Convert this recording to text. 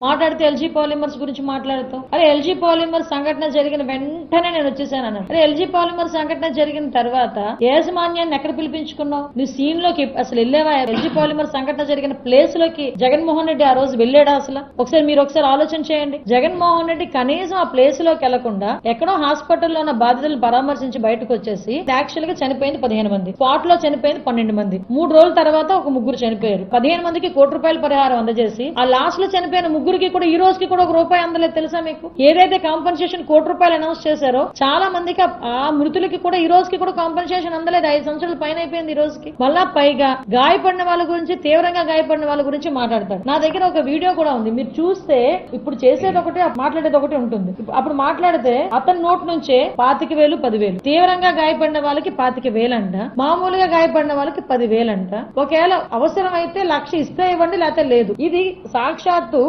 మాట్లాడితే LG polymers గురించి మాట్లాడతావు. అరే ఎల్జీ పాలిమర్ సంఘటన జరిగిన వెంటనే నేను వచ్చేసాను అన్నాడు. అరే ఎల్జీ పాలిమర్ సంఘటన జరిగిన తర్వాత యాజమాన్యాన్ని ఎక్కడ పిలిపించుకున్నావు? నువ్వు సీన్ లోకి అసలు వెళ్ళేవా? ఎల్జీ పాలిమర్ సంఘటన జరిగిన ప్లేస్ లోకి జగన్మోహన్ రెడ్డి ఆ రోజు వెళ్ళాడా? అసలు మీరు ఒకసారి ఆలోచన చేయండి. జగన్మోహన్ రెడ్డి కనీసం ఆ ప్లేస్ లోకి వెళ్లకుండా ఎక్కడో హాస్పిటల్లో ఉన్న బాధితులను పరామర్శించి బయటకు వచ్చేసి యాక్చువల్ గా చనిపోయింది 15 మంది, స్పాట్ లో చనిపోయింది 12 మంది, 3 రోజుల తర్వాత ఒక 3 చనిపోయారు. 15 మందికి ₹1 పరిహారం అందజేసి ఆ లాస్ట్ లో చనిపోయిన 3కి కూడా ఈ రోజుకి కూడా ₹1 అందలేదు. తెలుసా మీకు? ఏదైతే కాంపన్సేషన్ ₹1 అనౌన్స్ చేశారో చాలా మందికి ఆ మృతులకి కూడా ఈ రోజుకి కూడా కాంపన్సేషన్ అందలేదు. 5 సంవత్సరాల పైన అయిపోయింది ఈ రోజుకి. మళ్ళా పైగా గాయపడిన వాళ్ళ గురించి, తీవ్రంగా గాయపడిన వాళ్ళ గురించి మాట్లాడతాడు. నా దగ్గర ఒక వీడియో కూడా ఉంది, మీరు చూస్తే ఇప్పుడు చేసేది ఒకటి మాట్లాడేది ఒకటి ఉంటుంది. అప్పుడు మాట్లాడితే అతని నోట్ నుంచే 25,000, 10,000, తీవ్రంగా గాయపడిన వాళ్ళకి 25,000 అంట, మామూలుగా గాయపడిన వాళ్ళకి 10,000 అంట. ఒకవేళ అవసరం అయితే 1,00,000 ఇస్తే ఇవ్వండి, లేకపోతే లేదు. ఇది సాక్షాత్తు